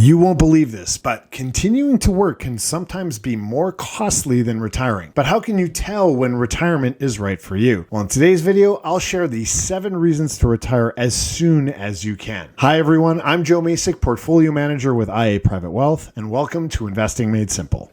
You won't believe this, but continuing to work can sometimes be more costly than retiring. But how can you tell when retirement is right for you? Well, in today's video, I'll share the 7 reasons to retire as soon as you can. Hi everyone, I'm Joe Macek, Portfolio Manager with IA Private Wealth, and welcome to Investing Made Simple.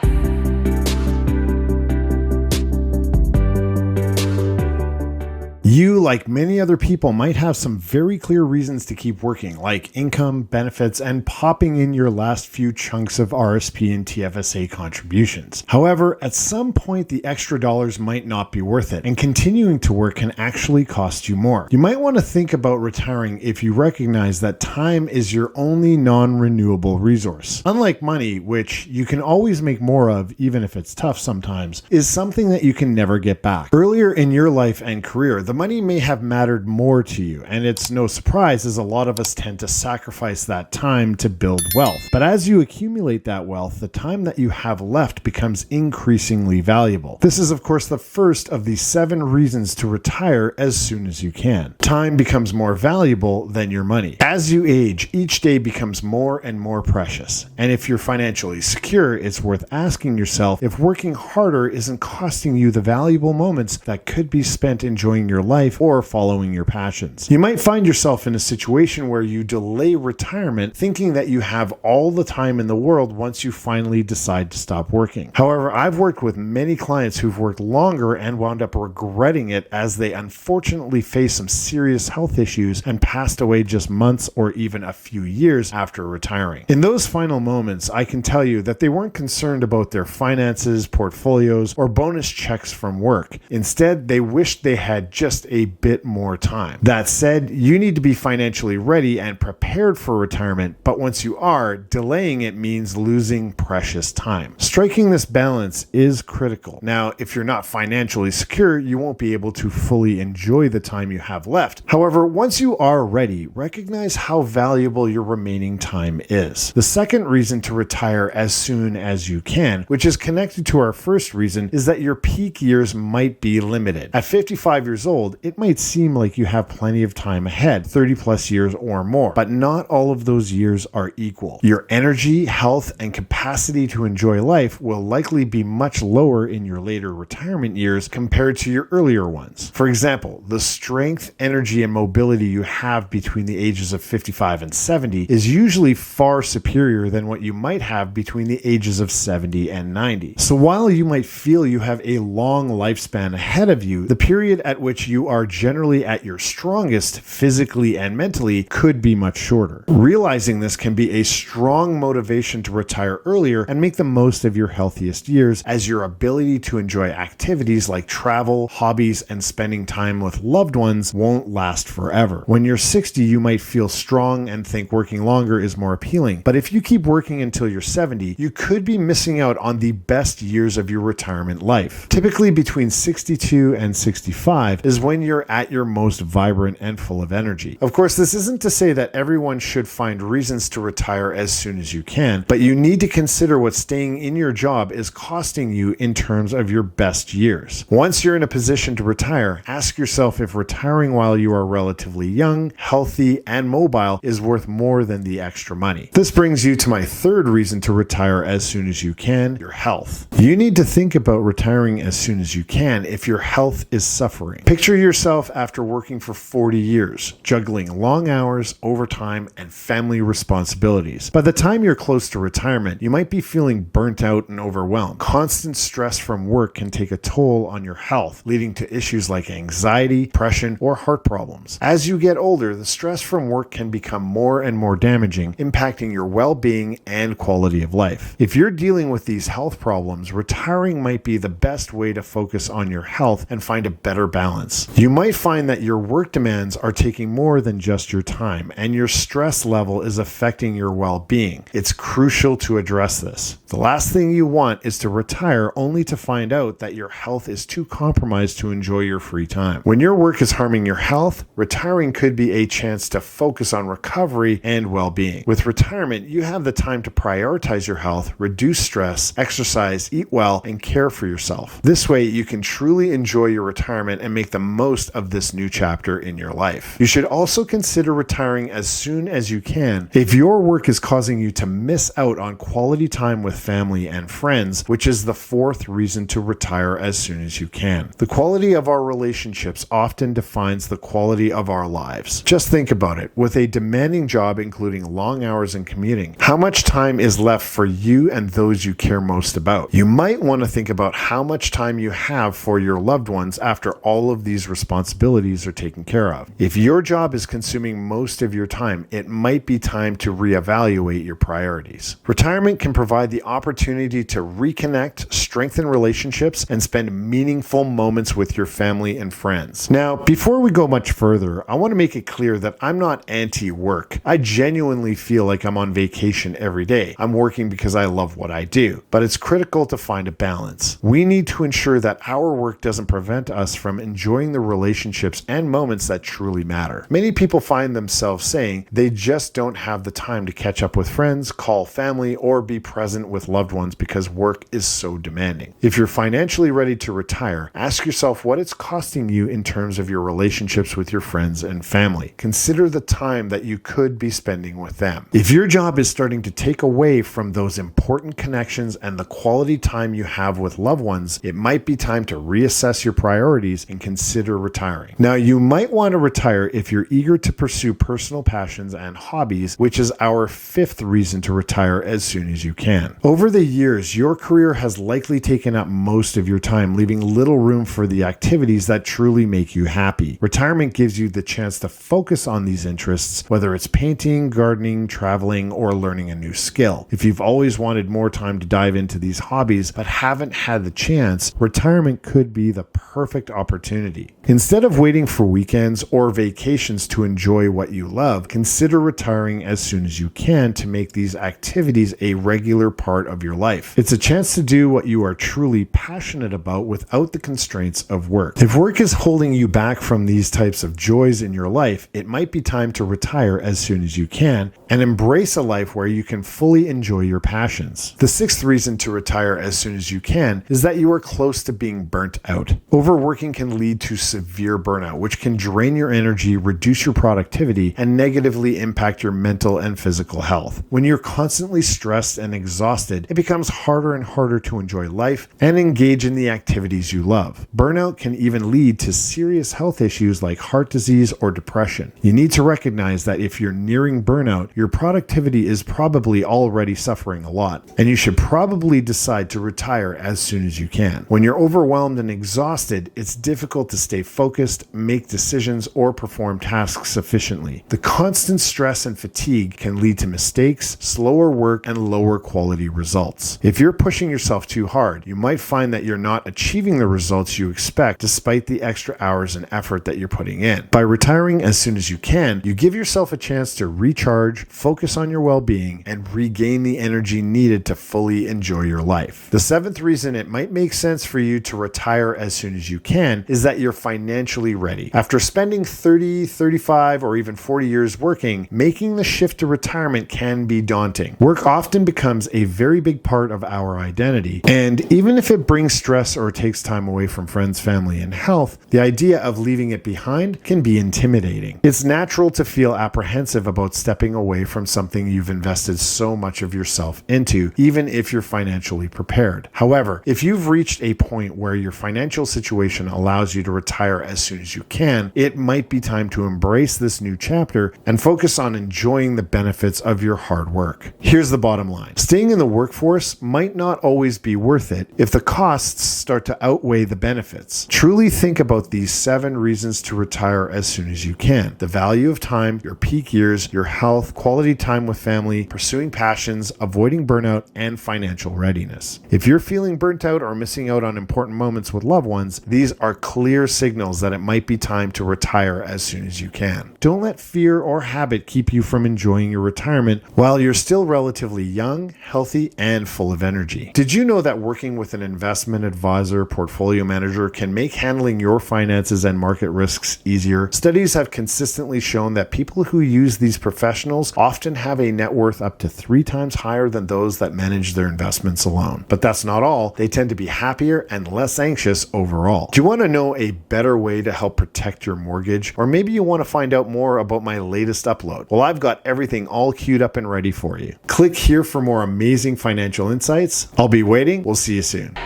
You, like many other people, might have some very clear reasons to keep working, like income, benefits, and popping in your last few chunks of RSP and TFSA contributions. However, at some point, the extra dollars might not be worth it, and continuing to work can actually cost you more. You might want to think about retiring if you recognize that time is your only non-renewable resource. Unlike money, which you can always make more of, even if it's tough sometimes, is something that you can never get back. Earlier in your life and career, the money may have mattered more to you, and it's no surprise as a lot of us tend to sacrifice that time to build wealth. But as you accumulate that wealth, the time that you have left becomes increasingly valuable. This is, of course, the first of the 7 reasons to retire as soon as you can. Time becomes more valuable than your money. As you age, each day becomes more and more precious. And if you're financially secure, it's worth asking yourself if working harder isn't costing you the valuable moments that could be spent enjoying your life or following your passions. You might find yourself in a situation where you delay retirement thinking that you have all the time in the world once you finally decide to stop working. However, I've worked with many clients who've worked longer and wound up regretting it as they unfortunately faced some serious health issues and passed away just months or even a few years after retiring. In those final moments, I can tell you that they weren't concerned about their finances, portfolios, or bonus checks from work. Instead, they wished they had just a bit more time. That said, you need to be financially ready and prepared for retirement, but once you are, delaying it means losing precious time. Striking this balance is critical. Now, if you're not financially secure, you won't be able to fully enjoy the time you have left. However, once you are ready, recognize how valuable your remaining time is. The second reason to retire as soon as you can, which is connected to our first reason, is that your peak years might be limited. At 55 years old, it might seem like you have plenty of time ahead, 30 plus years or more, but not all of those years are equal. Your energy, health, and capacity to enjoy life will likely be much lower in your later retirement years compared to your earlier ones. For example, the strength, energy, and mobility you have between the ages of 55 and 70 is usually far superior than what you might have between the ages of 70 and 90. So while you might feel you have a long lifespan ahead of you, the period at which you are generally at your strongest physically and mentally could be much shorter. Realizing this can be a strong motivation to retire earlier and make the most of your healthiest years, as your ability to enjoy activities like travel, hobbies, and spending time with loved ones won't last forever. When you're 60, you might feel strong and think working longer is more appealing. But if you keep working until you're 70, you could be missing out on the best years of your retirement life. Typically between 62 and 65 is when you're at your most vibrant and full of energy. Of course, this isn't to say that everyone should find reasons to retire as soon as you can, but you need to consider what staying in your job is costing you in terms of your best years. Once you're in a position to retire, ask yourself if retiring while you are relatively young, healthy, and mobile is worth more than the extra money. This brings you to my third reason to retire as soon as you can, your health. You need to think about retiring as soon as you can if your health is suffering. Picture yourself after working for 40 years, juggling long hours, overtime, and family responsibilities. By the time you're close to retirement, you might be feeling burnt out and overwhelmed. Constant stress from work can take a toll on your health, leading to issues like anxiety, depression, or heart problems. As you get older, the stress from work can become more and more damaging, impacting your well-being and quality of life. If you're dealing with these health problems, retiring might be the best way to focus on your health and find a better balance. You might find that your work demands are taking more than just your time, and your stress level is affecting your well-being. It's crucial to address this. The last thing you want is to retire only to find out that your health is too compromised to enjoy your free time. When your work is harming your health, retiring could be a chance to focus on recovery and well-being. With retirement, you have the time to prioritize your health, reduce stress, exercise, eat well, and care for yourself. This way, you can truly enjoy your retirement and make the most of this new chapter in your life. You should also consider retiring as soon as you can if your work is causing you to miss out on quality time with family and friends, which is the fourth reason to retire as soon as you can. The quality of our relationships often defines the quality of our lives. Just think about it. With a demanding job, including long hours and commuting, how much time is left for you and those you care most about? You might want to think about how much time you have for your loved ones after all of these responsibilities are taken care of. If your job is consuming most of your time, it might be time to reevaluate your priorities. Retirement can provide the opportunity to reconnect, strengthen relationships, and spend meaningful moments with your family and friends. Now, before we go much further, I want to make it clear that I'm not anti-work. I genuinely feel like I'm on vacation every day. I'm working because I love what I do, but it's critical to find a balance. We need to ensure that our work doesn't prevent us from enjoying the relationships and moments that truly matter. Many people find themselves saying they just don't have the time to catch up with friends, call family, or be present with loved ones because work is so demanding. If you're financially ready to retire, ask yourself what it's costing you in terms of your relationships with your friends and family. Consider the time that you could be spending with them. If your job is starting to take away from those important connections and the quality time you have with loved ones, it might be time to reassess your priorities and consider retiring. Now, you might want to retire if you're eager to pursue personal passions and hobbies, which is our fifth reason to retire as soon as you can. Over the years, your career has likely taken up most of your time, leaving little room for the activities that truly make you happy. Retirement gives you the chance to focus on these interests, whether it's painting, gardening, traveling, or learning a new skill. If you've always wanted more time to dive into these hobbies but haven't had the chance, retirement could be the perfect opportunity. Instead of waiting for weekends or vacations to enjoy what you love, consider retiring as soon as you can to make these activities a regular part of your life. It's a chance to do what you are truly passionate about without the constraints of work. If work is holding you back from these types of joys in your life, it might be time to retire as soon as you can and embrace a life where you can fully enjoy your passions. The sixth reason to retire as soon as you can is that you are close to being burnt out. Overworking can lead to severe burnout, which can drain your energy, reduce your productivity, and negatively impact your mental and physical health. When you're constantly stressed and exhausted, it becomes harder and harder to enjoy life and engage in the activities you love. Burnout can even lead to serious health issues like heart disease or depression. You need to recognize that if you're nearing burnout, your productivity is probably already suffering a lot, and you should probably decide to retire as soon as you can. When you're overwhelmed and exhausted, it's difficult to stay focused, make decisions, or perform tasks efficiently. The constant stress and fatigue can lead to mistakes, slower work, and lower quality results. If you're pushing yourself too hard, you might find that you're not achieving the results you expect despite the extra hours and effort that you're putting in. By retiring as soon as you can, you give yourself a chance to recharge, focus on your well-being, and regain the energy needed to fully enjoy your life. The seventh reason it might make sense for you to retire as soon as you can is that you're financially ready. After spending 30, 35, or even 40 years working, making the shift to retirement can be daunting. Work often becomes a very big part of our identity, and even if it brings stress or takes time away from friends, family, and health, the idea of leaving it behind can be intimidating. It's natural to feel apprehensive about stepping away from something you've invested so much of yourself into, even if you're financially prepared. However, if you've reached a point where your financial situation allows you to retire as soon as you can, it might be time to embrace this new chapter and focus on enjoying the benefits of your hard work. Here's the bottom line. Staying in the workforce might not always be worth it if the costs start to outweigh the benefits. Truly think about these 7 reasons to retire as soon as you can. The value of time, your peak years, your health, quality time with family, pursuing passions, avoiding burnout, and financial readiness. If you're feeling burnt out or missing out on important moments with loved ones, these are clear signals that it might be time to retire as soon as you can. Don't let fear or habit keep you from enjoying your retirement while you're still relatively young, healthy, and full of energy. Did you know that working with an investment advisor, portfolio manager can make handling your finances and market risks easier? Studies have consistently shown that people who use these professionals often have a net worth up to 3 times higher than those that manage their investments alone. But that's not all. They tend to be happier and less anxious overall. Do you want to know a better way to help protect your mortgage, or maybe you want to find out more about my latest upload. Well, I've got everything all queued up and ready for you. Click here for more amazing financial insights. I'll be waiting. We'll see you soon.